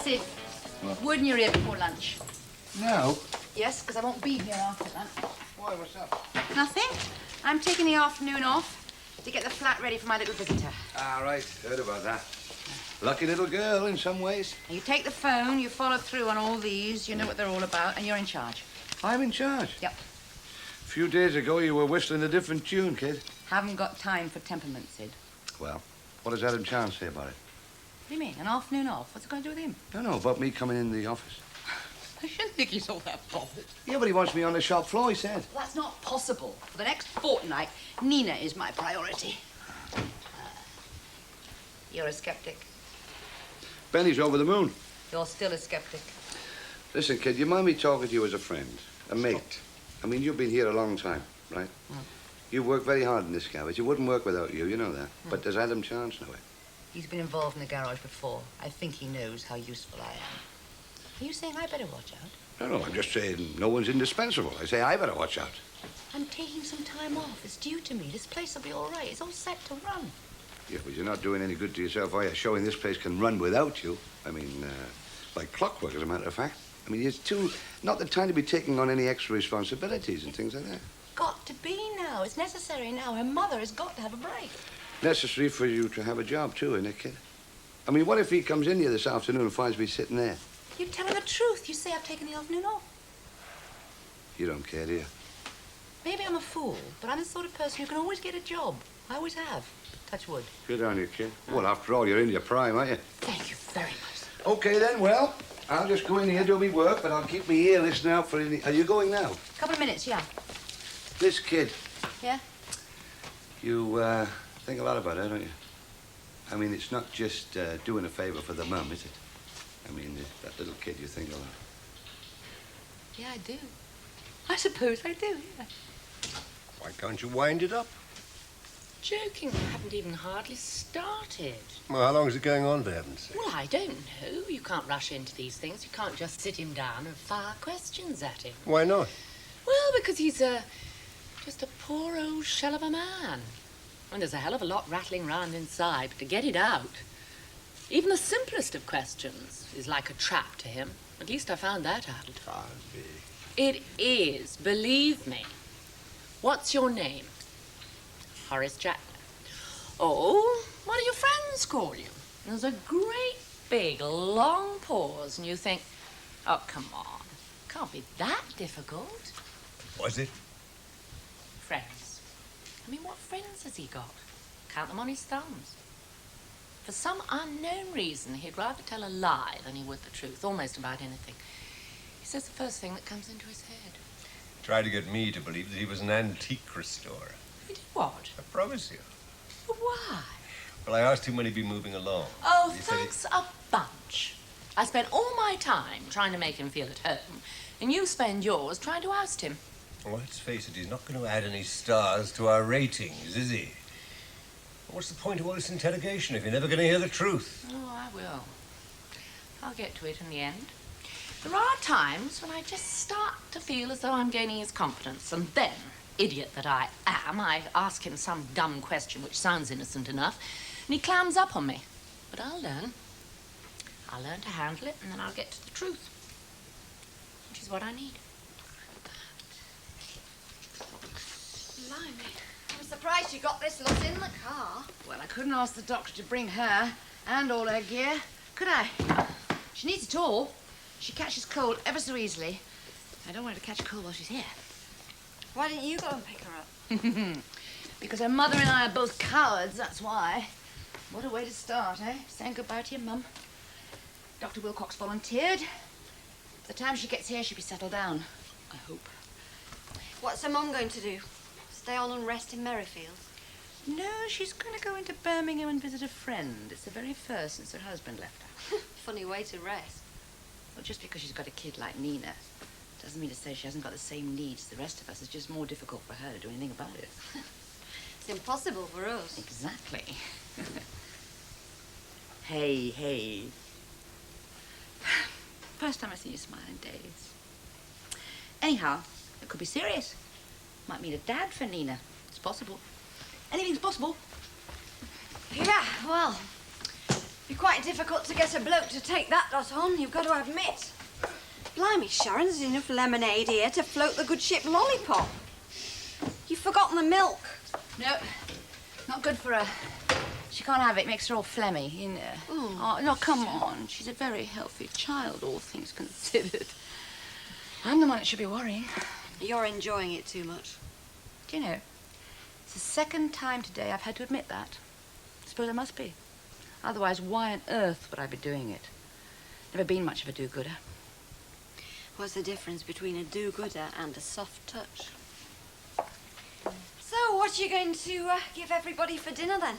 Sid, word in your ear before lunch. No? Yes, because I won't be here after lunch. Why, what's up? Nothing. I'm taking the afternoon off to get the flat ready for my little visitor. Ah, right. Heard about that. Lucky little girl in some ways. You take the phone, you follow through on all these, you know what they're all about, and you're in charge. I'm in charge? Yep. A few days ago, you were whistling a different tune, kid. Haven't got time for temperament, Sid. Well, what does Adam Chance say about it? What do you mean, an afternoon off? What's it got to do with him? No, about me coming in the office. I shouldn't think he's all that bothered. Yeah, but he wants me on the shop floor, he said. Well, that's not possible. For the next fortnight, Nina is my priority. You're a skeptic. Benny's over the moon. You're still a skeptic. Listen, kid, you mind me talking to you as a friend, a mate? I mean, you've been here a long time, right? Mm. You've worked very hard in this garage. It wouldn't work without you, you know that. Mm. But does Adam Chance know it? He's been involved in the garage before. I think he knows how useful I am. Are you saying I better watch out? No, I'm just saying no one's indispensable. I say I better watch out. I'm taking some time off. It's due to me. This place will be all right. It's all set to run. Yeah, but you're not doing any good to yourself, are you? Showing this place can run without you. I mean, like clockwork, as a matter of fact. I mean, it's not the time to be taking on any extra responsibilities and things like that. Got to be now. It's necessary now. Her mother has got to have a break. Necessary for you to have a job, too, isn't it, kid? I mean, what if he comes in here this afternoon and finds me sitting there? You're telling the truth. You say I've taken the afternoon off. You don't care, do you? Maybe I'm a fool, but I'm the sort of person who can always get a job. I always have. Touch wood. Good on you, kid. Well, after all, you're in your prime, aren't you? Thank you very much. Okay, then, well, I'll just go in here, do my work, but I'll keep my ear listening out for any... Are you going now? Couple of minutes, yeah. This kid. Yeah? You, think a lot about her, don't you? I mean, it's not just doing a favor for the mum, is it? I mean, that little kid you think a lot. Yeah, I do. I suppose I do, yeah. Why can't you wind it up? Joking, I haven't even hardly started. Well, how long is it going on, for heaven's sake? Well, I don't know. You can't rush into these things. You can't just sit him down and fire questions at him. Why not? Well, because he's just a poor old shell of a man. And there's a hell of a lot rattling round inside, but to get it out, even the simplest of questions is like a trap to him. At least I found that out. Harvey. It is, believe me. What's your name? Horace Jackman. Oh, what do your friends call you? There's a great big long pause and you think, oh, come on. Can't be that difficult. Was it? Friends. I mean, what friends has he got? Count them on his thumbs. For some unknown reason, he'd rather tell a lie than he would the truth, almost about anything. He says the first thing that comes into his head. Tried to get me to believe that he was an antique restorer. He did what? I promise you. But why? Well, I asked him when he'd be moving along. Oh, He said thanks a bunch. I spent all my time trying to make him feel at home, and you spend yours trying to oust him. Well, let's face it, he's not going to add any stars to our ratings, is he? What's the point of all this interrogation if you're never going to hear the truth? Oh, I will. I'll get to it in the end. There are times when I just start to feel as though I'm gaining his confidence, and then, idiot that I am, I ask him some dumb question which sounds innocent enough, and he clams up on me. But I'll learn. I'll learn to handle it, and then I'll get to the truth, which is what I need. Blimey. I'm surprised you got this lot in the car. Well, I couldn't ask the doctor to bring her and all her gear, could I? She needs it all. She catches cold ever so easily. I don't want her to catch cold while she's here. Why didn't you go and pick her up? Because her mother and I are both cowards, that's why. What a way to start, eh? Saying goodbye to your mum. Dr. Wilcox volunteered. By the time she gets here, she'll be settled down. I hope. What's her mum going to do? Stay on and rest in Merrifield? No, she's going to go into Birmingham and visit a friend. It's the very first since her husband left her. Funny way to rest. Well, just because she's got a kid like Nina doesn't mean to say she hasn't got the same needs as the rest of us. It's just more difficult for her to do anything about it. It's impossible for us. Exactly. Hey. First time I've seen you smile in days. Anyhow, it could be serious. Might mean a dad for Nina. It's possible. Anything's possible. Yeah, well, Be quite difficult to get a bloke to take that lot on, you've got to admit. Blimey, Sharon, there's enough lemonade here to float the good ship Lollipop. You've forgotten the milk. No, not good for her. She can't have it. Makes her all phlegmy, you know. Oh, no, come on. She's a very healthy child, all things considered. I'm the one that should be worrying. You're enjoying it too much. Do you know, it's the second time today I've had to admit that. I suppose I must be. Otherwise, why on earth would I be doing it? Never been much of a do-gooder. What's the difference between a do-gooder and a soft touch? So, what are you going to give everybody for dinner, then?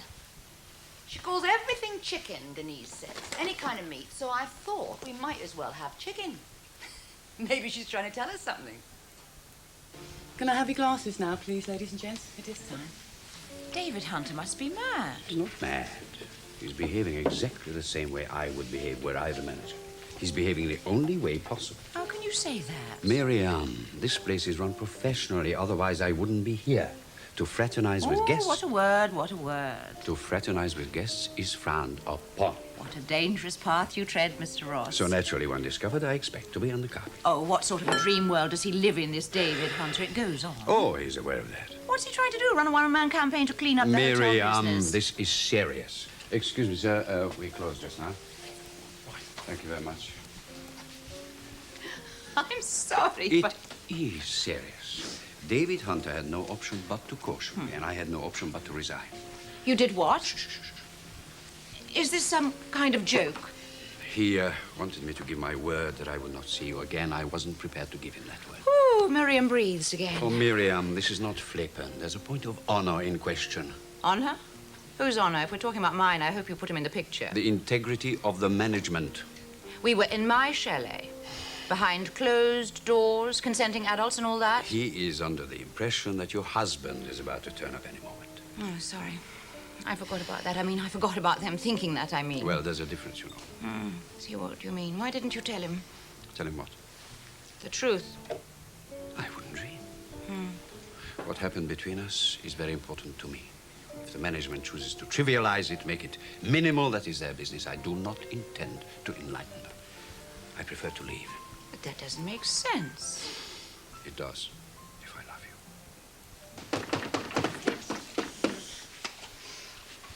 She calls everything chicken, Denise says. Any kind of meat. So I thought we might as well have chicken. Maybe she's trying to tell us something. Can I have your glasses now, please, ladies and gents? It is time. David Hunter must be mad. He's not mad. He's behaving exactly the same way I would behave were I the manager. He's behaving the only way possible. How can you say that? Miriam, this place is run professionally, otherwise I wouldn't be here. To fraternize with guests... what a word, what a word. To fraternize with guests is frowned upon. What a dangerous path you tread, Mr. Ross. So naturally, when discovered, I expect to be on the carpet. Oh, what sort of a dream world does he live in, this David Hunter? It goes on. Oh, he's aware of that. What's he trying to do? Run a one-man campaign to clean up the hotel Miriam, business? this is serious. Excuse me, sir. We closed just now. Thank you very much. I'm sorry, It but... is serious. David Hunter had no option but to caution me, and I had no option but to resign. You did what? Is this some kind of joke? He wanted me to give my word that I would not see you again. I wasn't prepared to give him that word. Ooh, Miriam breathes again. Oh, Miriam, this is not flippant. There's a point of honor in question. Honor? Whose honor? If we're talking about mine, I hope you put him in the picture. The integrity of the management. We were in my chalet, behind closed doors, consenting adults and all that. He is under the impression that your husband is about to turn up any moment. Oh, sorry. I forgot about that. I forgot about them thinking that, Well, there's a difference, you know. See, what do you mean? Why didn't you tell him? Tell him what? The truth. I wouldn't dream. What happened between us is very important to me. If the management chooses to trivialize it, make it minimal, that is their business. I do not intend to enlighten them. I prefer to leave. But that doesn't make sense. It does, if I love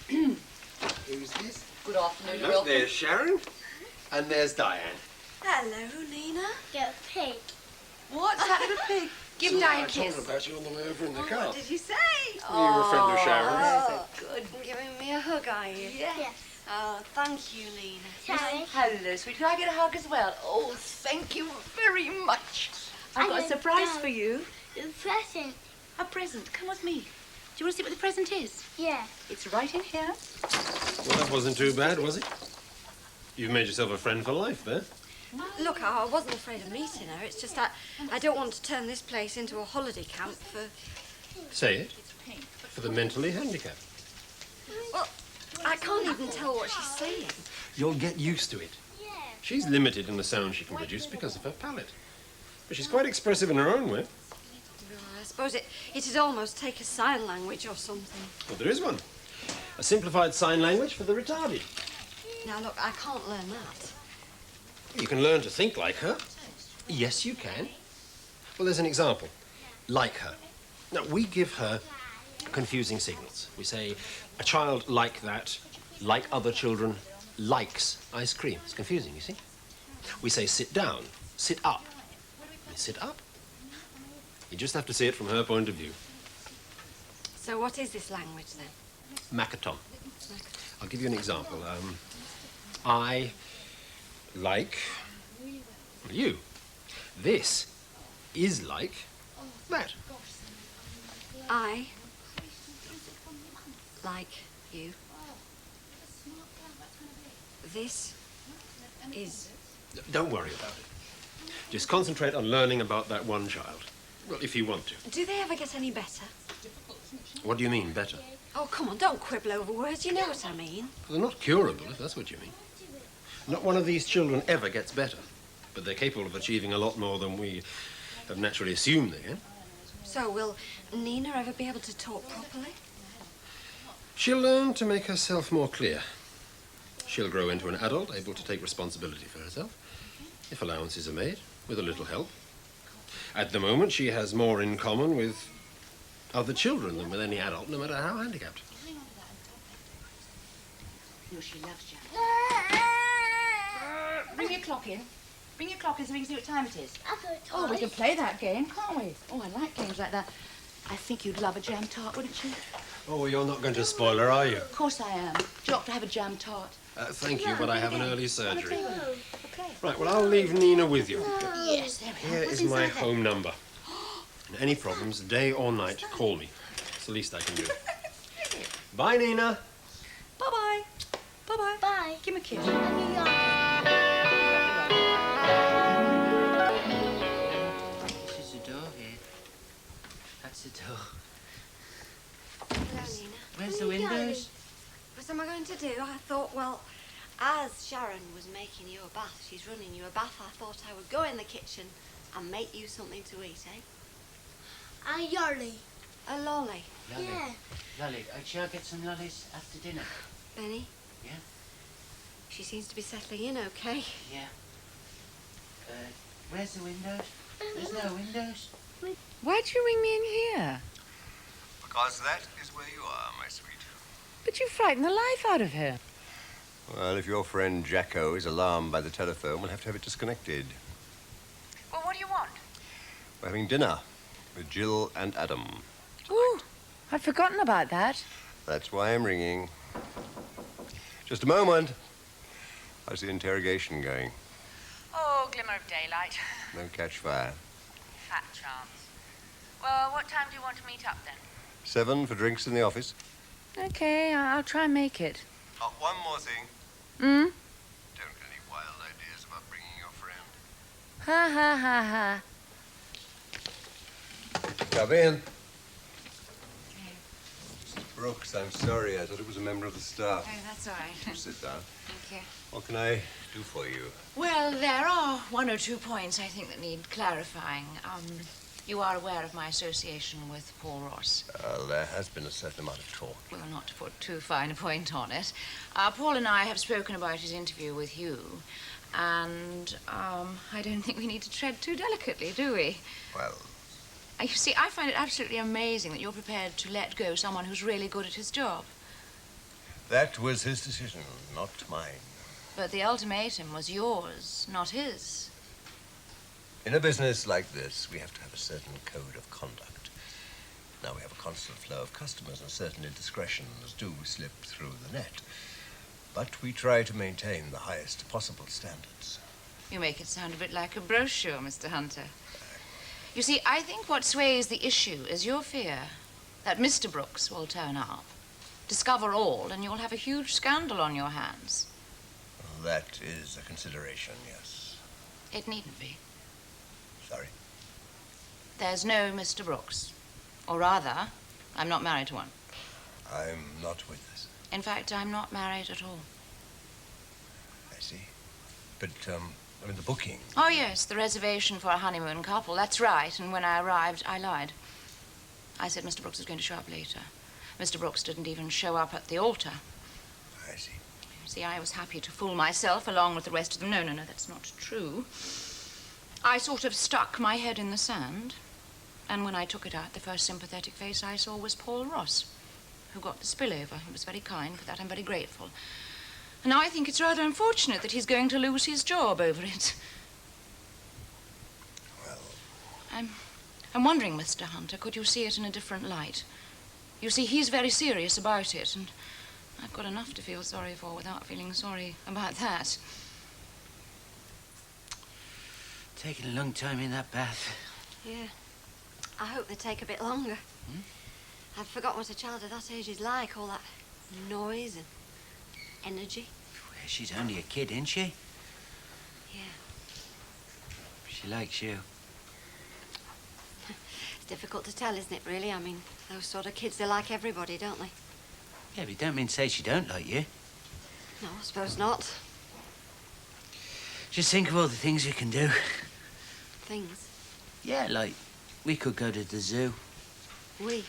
you. Who's this? Good afternoon, Look, there's Sharon, and there's Diane. Hello, Nina. Get a pig. What's that little pig? Give Diane a kiss. I told about you on the way over in the car. What did you say? You were a friend of Sharon's. Oh, good. Giving me a hug, are you? Yes. Oh, thank you, Nina. Sorry. Hello, sweet. Can I get a hug as well? Oh, thank you very much. I've got a surprise for you. The present. A present. Come with me. Do you want to see what the present is? Yeah. It's right in here. Well, that wasn't too bad, was it? You've made yourself a friend for life there. Look, I wasn't afraid of meeting her. It's just that I don't want to turn this place into a holiday camp for... Say it. For the mentally handicapped. Well, I can't even tell what she's saying. You'll get used to it. She's limited in the sound she can produce because of her palate. But she's quite expressive in her own way. I suppose it'd almost take a sign language or something. Well, there is one. A simplified sign language for the retarded. Now, look, I can't learn that. You can learn to think like her. Yes, you can. Well, there's an example. Like her. Now, we give her confusing signals. We say, a child like that, like other children, likes ice cream. It's confusing, you see? We say, sit down, sit up. You sit up. You just have to see it from her point of view. So what is this language, then? Makaton. I'll give you an example. I like you. This is like that. I like you. This is... Don't worry about it. Just concentrate on learning about that one child. Well, if you want to. Do they ever get any better? What do you mean, better? Oh, come on, don't quibble over words. You know what I mean. Well, they're not curable, if that's what you mean. Not one of these children ever gets better, but they're capable of achieving a lot more than we have naturally assumed they can. So will Nina ever be able to talk properly? She'll learn to make herself more clear. She'll grow into an adult, able to take responsibility for herself, if allowances are made, with a little help. At the moment, she has more in common with other children than with any adult, no matter how handicapped. No, she loves jam. Bring your clock in. Bring your clock in so we can see what time it is. Oh, we can play that game, can't we? Oh, I like games like that. I think you'd love a jam tart, wouldn't you? Oh, well, you're not going to spoil her, are you? Of course I am. Do you want to have a jam tart? Thank you, but I have an early surgery. Okay. Right, well, I'll leave Nina with you. Yes, there we are. Here What's is my inside there? home number. And any problems, day or night, call me. It's the least I can do. Bye, Nina. Bye-bye. Bye-bye. Bye. Give me a kiss. Love you, y'all. This is the door here. That's the door. Hello, Nina. Where's the windows? What am I going to do? I thought, well, as Sharon was making you a bath, she's running you a bath, I thought I would go in the kitchen and make you something to eat, eh? A yoli. A lolly. Lolly. Yeah. Lolly, shall I get some lollies after dinner? Benny? Yeah? She seems to be settling in okay. Yeah. Where's the windows? There's no windows. Why'd you ring me in here? Because that is where you are, my sweet. But you frightened the life out of her. Well, if your friend Jacko is alarmed by the telephone, we'll have to have it disconnected. Well, what do you want? We're having dinner with Jill and Adam. Ooh, I'd forgotten about that. That's why I'm ringing. Just a moment. How's the interrogation going? Oh, glimmer of daylight. Don't catch fire. Fat chance. Well, what time do you want to meet up then? 7 for drinks in the office. Okay, I'll try and make it. Oh, one more thing. Hmm? Don't get any wild ideas about bringing your friend. Ha ha ha ha. Come in. Mrs. Brookes, I'm sorry. I thought it was a member of the staff. Oh, that's all right. Sit down. Thank you. What can I do for you? Well, there are one or two points I think that need clarifying. You are aware of my association with Paul Ross. There has been a certain amount of talk. Well, not to put too fine a point on it. Paul and I have spoken about his interview with you, and I don't think we need to tread too delicately, do we? Well, You see, I find it absolutely amazing that you're prepared to let go someone who's really good at his job. that was his decision, not mine. But the ultimatum was yours, not his. In a business like this, we have to have a certain code of conduct. Now, we have a constant flow of customers, and certain indiscretions do slip through the net. But we try to maintain the highest possible standards. You make it sound a bit like a brochure, Mr. Hunter. You see, I think what sways the issue is your fear that Mr. Brookes will turn up, discover all, and you'll have a huge scandal on your hands. Well, that is a consideration, yes. It needn't be. Sorry. There's no Mr. Brookes. Or rather, I'm not married to one. I'm not with us. In fact, I'm not married at all. I see. But, I mean, the booking. Oh, yes, the reservation for a honeymoon couple. That's right. And when I arrived, I lied. I said Mr. Brookes was going to show up later. Mr. Brookes didn't even show up at the altar. I see. You see, I was happy to fool myself along with the rest of them. No, that's not true. I sort of stuck my head in the sand. And when I took it out, the first sympathetic face I saw was Paul Ross, who got the spillover. He was very kind. For that, I'm very grateful. And now I think it's rather unfortunate that he's going to lose his job over it. Well... I'm wondering, Mr. Hunter, could you see it in a different light? You see, he's very serious about it, and I've got enough to feel sorry for without feeling sorry about that. Taking a long time in that bath. Yeah. I hope they take a bit longer. I've forgotten what a child of that age is like, all that noise and energy. Well, she's only a kid, isn't she? Yeah. She likes you. It's difficult to tell, isn't it, really? I mean, those sort of kids, they like everybody, don't they? Yeah, but you don't mean to say she don't like you. No, I suppose not. Just think of all the things we can do. Things. Yeah, like, we could go to the zoo. We?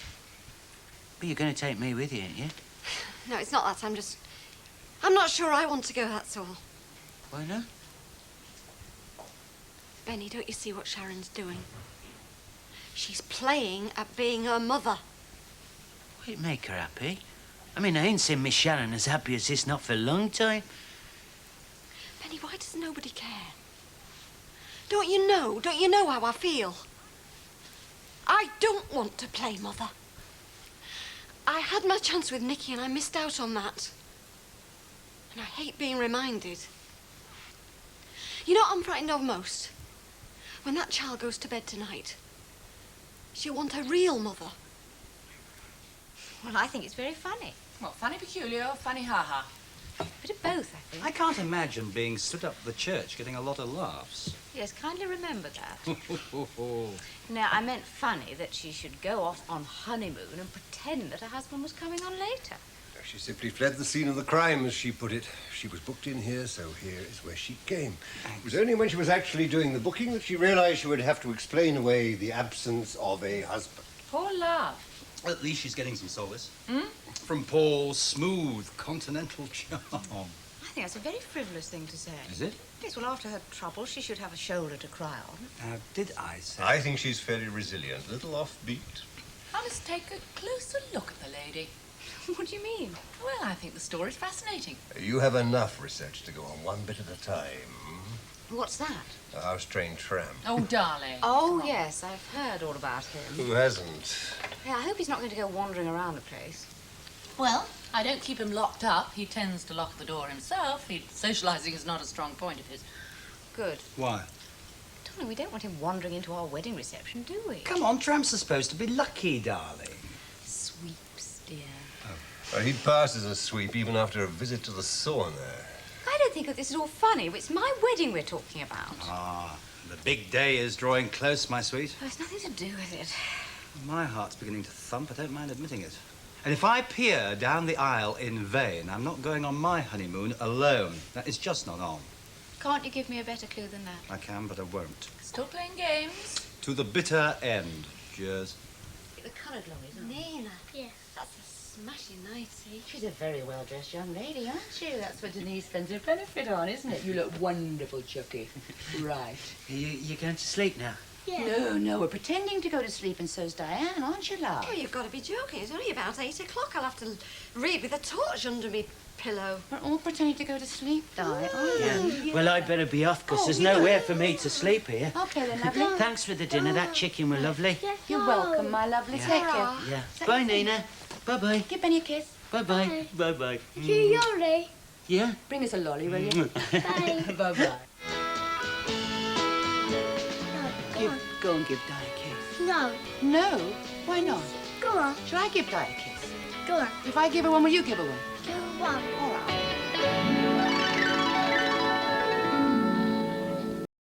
But you're going to take me with you, ain't you? No, it's not that. I'm just... I'm not sure I want to go, that's all. Why not? Benny, don't you see what Sharon's doing? She's playing at being her mother. Will it make her happy? I mean, I ain't seen Miss Sharon as happy as this not for a long time. Benny, why does nobody care? Don't you know? Don't you know how I feel? I don't want to play mother. I had my chance with Nicky and I missed out on that. And I hate being reminded. You know what I'm frightened of most? When that child goes to bed tonight, she'll want a real mother. Well, I think it's very funny. What, funny peculiar or funny ha-ha? A bit of both, I think. I can't imagine being stood up at the church getting a lot of laughs. Yes, kindly remember that. Now, I meant funny that she should go off on honeymoon and pretend that her husband was coming on later. She simply fled the scene of the crime, as she put it. She was booked in here, so here is where she came. It was only when she was actually doing the booking that she realized she would have to explain away the absence of a husband. Poor love. At least she's getting some solace. From Paul's smooth continental charm. I think that's a very frivolous thing to say. Is it? Yes, well, after her trouble, she should have a shoulder to cry on. Now, did I say... I think she's fairly resilient, a little offbeat. I must take a closer look at the lady. What do you mean? Well, I think the story's fascinating. You have enough research to go on one bit at a time. What's that? A house-trained tramp. Oh, darling. Oh, yes, I've heard all about him. Who hasn't? Yeah, I hope he's not going to go wandering around the place. Well, I don't keep him locked up. He tends to lock the door himself. Socializing is not a strong point of his. Good. Why? Darling, we don't want him wandering into our wedding reception, do we? Come on, tramps are supposed to be lucky, darling. Sweeps, dear. Well, he'd pass as a sweep even after a visit to the sauna. I don't think that this is all funny. It's my wedding we're talking about. Ah, the big day is drawing close, my sweet. Well, it's nothing to do with it. My heart's beginning to thump. I don't mind admitting it. And if I peer down the aisle in vain, I'm not going on my honeymoon alone. That is just not on. Can't you give me a better clue than that? I can, but I won't. Still playing games? To the bitter end. Cheers. The coloured one, isn't it? Nina. Yes. That's a smashing nightie. She's a very well-dressed young lady, aren't you? That's what Denise spends her benefit on, isn't it? You look wonderful, Chucky. Right. You're going to sleep now? Yes. No, we're pretending to go to sleep, and so's Diane, aren't you, love? Oh, you've got to be joking. It's only about 8 o'clock. I'll have to read with a torch under me pillow. We're all pretending to go to sleep, Di, aren't we? Well, I'd better be off, because there's yeah. nowhere for me to sleep here. Okay, then, lovely. Thanks for the dinner. That chicken were lovely. Yes, You're welcome, my lovely. Take care. Yeah. Bye, Nina. Bye-bye. Give Benny a kiss. Bye-bye. Bye-bye. You Yori. Yeah? Bring us a lolly, will you? Bye. Bye-bye. Go and give Di a kiss. No. No? Why not? Go on. Shall I give Di a kiss? Go on. If I give her one, will you give her one?